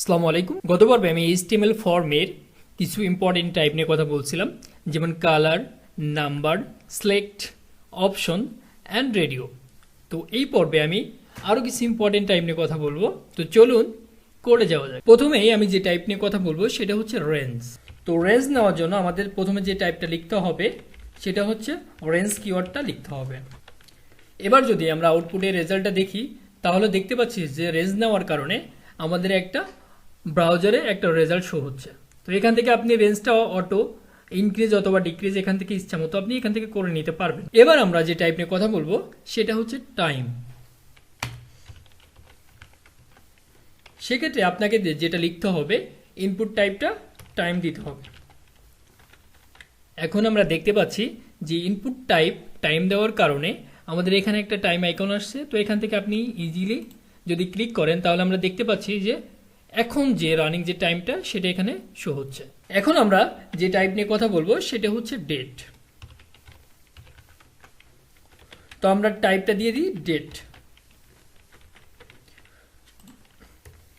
আসসালামু আলাইকুম। গত পর্বে আমি HTML ফর্মের কিছু ইম্পর্টেন্ট টাইপ নিয়ে কথা বলছিলাম, যেমন colour, number, select, option and radio. তো এই পর্বে আমি আরও কিছু ইম্পর্টেন্ট টাইপ নিয়ে কথা বলবো। তো চলুন করে যাওয়া যাক। প্রথমেই আমি যে টাইপ নিয়ে কথা বলবো সেটা হচ্ছে রেঞ্জ। তো রেঞ্জ নেওয়ার জন্য আমাদের প্রথমে যে টাইপটা লিখতে হবে সেটা হচ্ছে রেঞ্জ কিওয়ার্ডটা লিখতে হবে। এবার যদি আমরা আউটপুটের রেজাল্টটা দেখি তাহলে দেখতে পাচ্ছি যে রেঞ্জ নেওয়ার কারণে আমাদের একটা ব্রাউজারে একটা রেজাল্ট শো হচ্ছে। তো এখান থেকে আপনি রেঞ্জটা অটো ইনক্রিজ অথবা ডিক্রিজ এখান থেকে ইচ্ছা মতো আপনি এখান থেকে করে নিতে পারবেন। এবার আমরা যে টাইপ নিয়ে কথা বলবো সেটা হচ্ছে টাইম। সেক্ষেত্রে আপনাকে যেটা লিখতে হবে, ইনপুট টাইপটা টাইম দিতে হবে। এখন আমরা দেখতে পাচ্ছি যে ইনপুট টাইপ টাইম দেওয়ার কারণে আমাদের এখানে একটা টাইম আইকন আসছে। তো এখান থেকে আপনি ইজিলি যদি ক্লিক করেন তাহলে আমরা দেখতে পাচ্ছি যে এখন যে রানিং যে টাইমটা সেটা এখানে শো হচ্ছে। এখন আমরা যে টাইপ নিয়ে কথা বলবো সেটা হচ্ছে ডেট। তো আমরা টাইপটা দিয়ে দিই ডেট।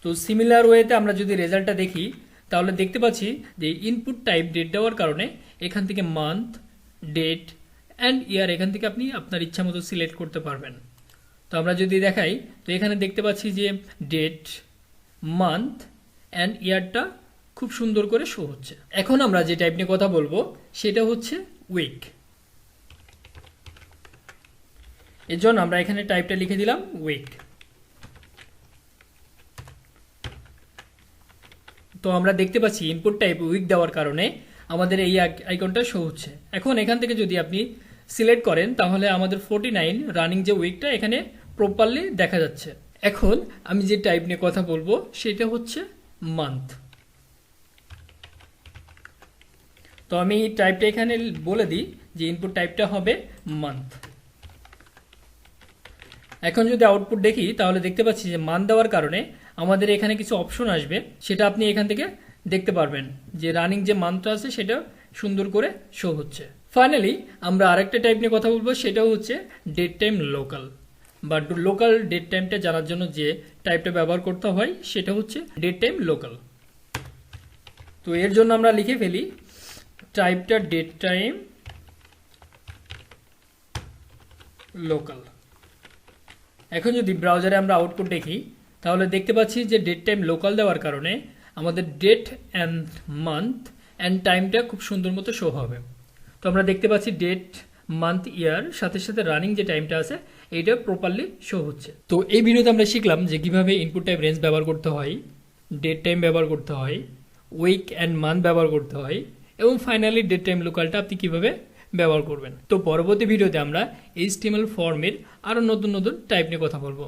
তো সিমিলার ওয়েতে আমরা যদি রেজাল্টটা দেখি তাহলে দেখতে পাচ্ছি যে ইনপুট টাইপ ডেট দেওয়ার কারণে এখান থেকে মান্থ, ডেট অ্যান্ড ইয়ার এখান থেকে আপনি আপনার ইচ্ছা মতো সিলেক্ট করতে পারবেন। তো আমরা যদি দেখাই তো এখানে দেখতে পাচ্ছি যে ডেট, মান্থ অ্যান্ড ইয়ারটা খুব সুন্দর করে শো হচ্ছে। এখন আমরা যে টাইপ নিয়ে কথা বলবো সেটা হচ্ছে উইক। এর জন্য আমরা এখানে টাইপটা লিখে দিলাম উইক। তো আমরা দেখতে পাচ্ছি ইনপুট টাইপ উইক দেওয়ার কারণে আমাদের এই আইকনটা শো হচ্ছে। এখন এখান থেকে যদি আপনি সিলেক্ট করেন তাহলে আমাদের 49 রানিং যে উইকটা এখানে প্রপারলি দেখা যাচ্ছে। এখন আমি যে টাইপ নিয়ে কথা বলবো সেটা হচ্ছে মান্থ। তো আমি টাইপটা এখানে বলে দিই যে ইনপুট টাইপটা হবে মান্থ। এখন যদি আউটপুট দেখি তাহলে দেখতে পাচ্ছি যে মান্থ দেওয়ার কারণে আমাদের এখানে কিছু অপশন আসবে, সেটা আপনি এখান থেকে দেখতে পারবেন যে রানিং যে মান্থটা আছে সেটা সুন্দর করে শো হচ্ছে। ফাইনালি আমরা আরেকটা টাইপ নিয়ে কথা বলবো সেটা হচ্ছে ডেট টাইম লোকাল। বা লোকাল ডেট টাইমটা জানার জন্য যে টাইপটা ব্যবহার করতে হয় সেটা হচ্ছে ডেট টাইম লোকাল। তো এর জন্য আমরা লিখে ফেলি টাইপটা ডেট টাইম লোকাল। এখন যদি ব্রাউজারে আমরা আউটপুট দেখি তাহলে দেখতে পাচ্ছি যে ডেট টাইম লোকাল দেওয়ার কারণে আমাদের ডেট অ্যান্ড মান্থ অ্যান্ড টাইমটা খুব সুন্দর মতো শো হবে। তো আমরা দেখতে পাচ্ছি ডেট, মান্থ, ইয়ার সাথে সাথে রানিং যে টাইমটা আছে এইটা প্রপারলি শো হচ্ছে। তো এই ভিডিওতে আমরা শিখলাম যে কিভাবে ইনপুট টাইপ রেঞ্জ ব্যবহার করতে হয়, ডেট টাইম ব্যবহার করতে হয়, উইক অ্যান্ড মান্থ ব্যবহার করতে হয় এবং ফাইনালি ডেট টাইম লোকালটা আপনি কিভাবে ব্যবহার করবেন। তো পরবর্তী ভিডিওতে আমরা HTML ফর্মের আরও নতুন নতুন টাইপ নিয়ে কথা বলবো।